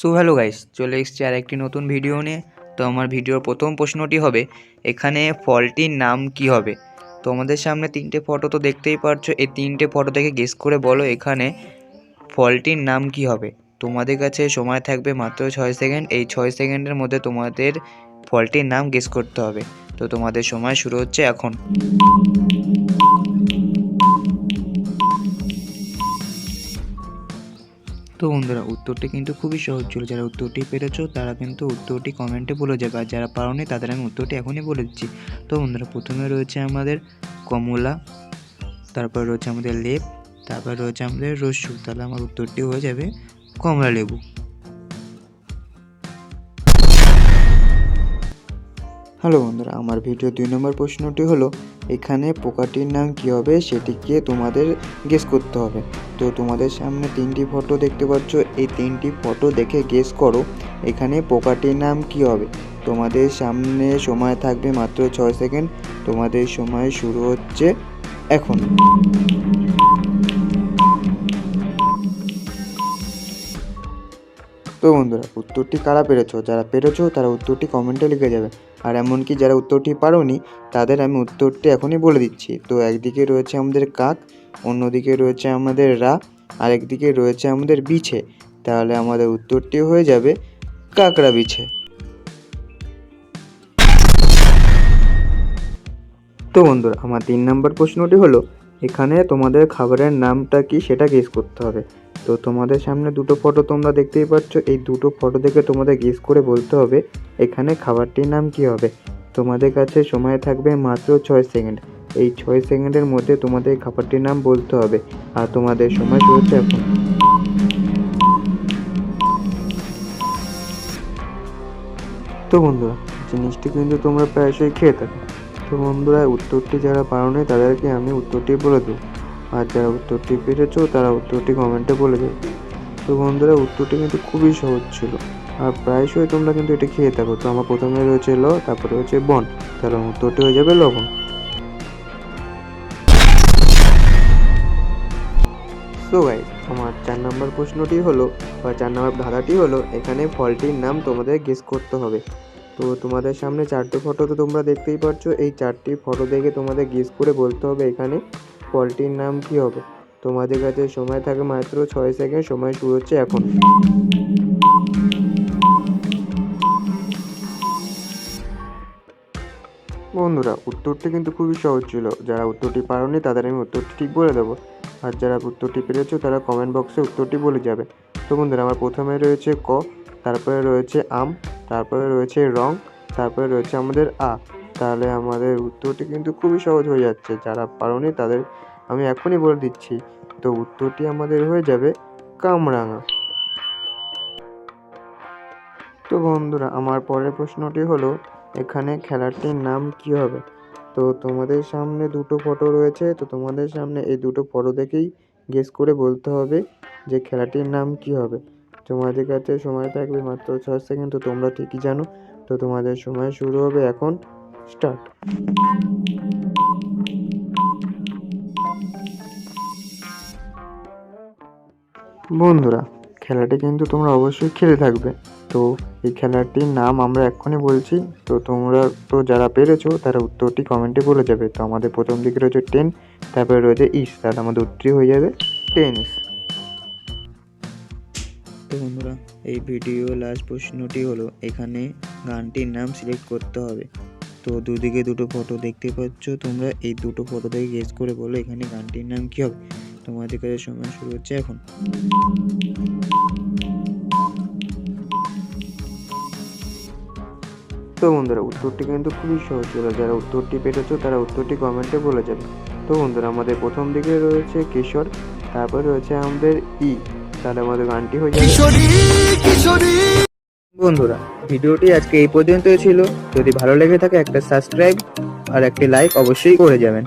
So hello guys, চলে এসেছি আর একটি নতুন ভিডিও নিয়ে। তো আমার ভিডিওর প্রথম প্রশ্নটি হবে, এখানে ফলটির নাম কি হবে? তো আমাদের সামনে তিনটে ফটো তো দেখতেই পারছো, এই তিনটে ফটো দেখে গেস করে বলো এখানে ফলটির নাম কি হবে। তোমাদের কাছে সময় থাকবে মাত্র 6 সেকেন্ড। এই 6 সেকেন্ডের মধ্যে তোমাদের ফলটির নাম গেস করতে হবে। তো তোমাদের সময় শুরু হচ্ছে এখন। তো বন্ধুরা, উত্তরটি কিন্তু খুবই সহজ ছিল। যারা উত্তরটি পেরেছো তারা কিন্তু উত্তরটি কমেন্টে বলে যাবে, আর যারা পারোনি তাদের আমি উত্তরটি এখনই বলে দিচ্ছি। তো বন্ধুরা, প্রথমে রয়েছে আমাদের কমলা, তারপর রয়েছে আমাদের লেপ, তারপর রয়েছে আমাদের রস্যু। তাহলে আমার উত্তরটি হয়ে যাবে কমলা লেবু। হ্যালো বন্ধুরা, আমার ভিডিও 2 নম্বর প্রশ্নটি হলো, এখানে পোকাটির নাম কী হবে সেটিকে তোমাদের গেস করতে হবে। তো তোমাদের সামনে 3টি ফটো দেখতে পাচ্ছ, এই 3টি ফটো দেখে গেস করো এখানে পোকাটির নাম কী হবে। তোমাদের সামনে সময় থাকবে মাত্র 6 সেকেন্ড। তোমাদের সময় শুরু হচ্ছে এখন। তো বন্ধুরা, উত্তরটি কারা পেরেছো? যারা পেরেছো তারা উত্তরটি কমেন্টে লিখে যাবে, আর এমনকি যারা উত্তরটি পারোনি তাদের আমি উত্তরটি এখনই বলে দিচ্ছি। তো একদিকে রয়েছে আমাদের কাক, অন্যদিকে রয়েছে আমাদের রা, আরেকদিকে রয়েছে আমাদের বিছে। তাহলে আমাদের উত্তরটি হয়ে যাবে কাকড়া বিছে। তো বন্ধুরা, আমার 3 নম্বর প্রশ্নটি হলো, এখানে তোমাদের খাবারের নামটা কি সেটা গেস করতে হবে। তো তোমাদের সামনে দুটো ফটো তোমরা দেখতেই পাচ্ছ, এই দুটো ফটো দেখে তোমাদের গেস করে বলতে হবে এখানে খাবারটির নাম কি হবে। তোমাদের কাছে সময় থাকবে মাত্র 6 সেকেন্ড। এই 6 সেকেন্ডের মধ্যে তোমাদের খাবারটির নাম বলতে হবে, আর তোমাদের সময় চলছে এখন। তো বন্ধুরা, জিনিসটি কিন্তু তোমরা প্রায়শই খেয়ে থাকো। তো বন্ধুরা, উত্তরটি যারা পারোনি তাদেরকে আমি উত্তরটি বলে দেবো, আর যারা উত্তরটি পেরেছো তারা উত্তরটি কমেন্টে বলে দেবে। তো বন্ধুরা, উত্তরটি কিন্তু খুবই সহজ ছিল, আর প্রায়শই তোমরা কিন্তু এটা খেয়ে থাকো। তো আমার প্রথমে রয়েছে ল, তারপরে রয়েছে বন, তাহলে উত্তরটি হয়ে যাবে লবণ। সো গাইস, আমার 4 নম্বর প্রশ্নটি হলো, বা 4 নম্বর ধাঁধাটি হলো, এখানে ফলটির নাম তোমাদের গেস করতে হবে। তো তোমাদের সামনে 4টে ফটো তো তোমরা দেখতেই পাচ্ছ, এই 4টি ফটো দেখে তোমাদের গেস করে বলতে হবে এখানে ফলটির নাম কি হবে। তোমাদের কাছে সময় থাকে মাত্র 6 সেকেন্ড। সময় শুরু হচ্ছে এখন। বন্ধুরা, উত্তরটি কিন্তু খুবই সহজ ছিল। যারা উত্তরটি পারোনি তাদের আমি উত্তরটি ঠিক বলে দেবো, আর যারা উত্তরটি পেরেছো তারা কমেন্ট বক্সে উত্তরটি বলে যাবে। তো বন্ধুরা, আমার প্রথমে রয়েছে ক, তারপরে রয়েছে আম, তারপরে রয়েছে রং, তারপরে রয়েছে আমাদের আ। তাহলে আমাদের উত্তরটি কিন্তু খুবই সহজ হয়ে যাচ্ছে। যারা পারোনি তাদের আমি এখনই বলে দিচ্ছি। তো উত্তরটি আমাদের হয়ে যাবে কামরাঙা। তো বন্ধুরা, আমার পরের প্রশ্নটি হলো, এখানে খেলাটির নাম কি হবে। তো তোমাদের সামনে দুটো ফটো রয়েছে, তো তোমাদের সামনে এই দুটো ফটো দেখেই গেস করে বলতে হবে যে খেলাটির নাম কি হবে। তোমাদের কাছে সময় থাকবে মাত্র 6 সেকেন্ড। তো তোমরা ঠিকই জানো। তো তোমাদের সময় শুরু হবে এখন। স্টার্ট। বন্ধুরা, খেলাটি কিন্তু তোমরা অবশ্যই খেলে থাকবে। তো এই খেলাটির নাম আমরা এক্ষুনি বলছি। তো তোমরা তো যারা পেরেছো তারা উত্তরটি কমেন্টে বলে যাবে। তো আমাদের প্রথম দিকে রয়েছে 10, তারপরে রয়েছে ইস, তাহলে আমাদের উত্তরটি হয়ে যাবে টেনিস। তো বন্ধুরা, এই ভিডিও লাস্ট প্রশ্নটি হলো, এখানে গানটির নাম সিলেক্ট করতে হবে। তো দুদিকে দুটো ফটো দেখতে পাচ্ছ তোমরা, এই দুটো ফটো দেখে গেস করে বলো এখানে গানটির নাম কি হবে। তোমাদের কাছে সময় শুরু হচ্ছে এখন। তো বন্ধুরা, উত্তরটি কিন্তু খুবই সহজ ছিল। যারা উত্তরটি পেরেছো তারা উত্তরটি কমেন্টে বলে যাবে। তো বন্ধুরা, আমাদের প্রথম দিকে রয়েছে কিশোর, তারপর রয়েছে আমাদের ই, তাহলে আমাদের গানটি হয়ে যাবে কিশোরী। বন্ধুরা, ভিডিওটি আজকে এই পর্যন্তই ছিল। যদি ভালো লেগে থাকে একটা সাবস্ক্রাইব আর একটি লাইক অবশ্যই করে যাবেন।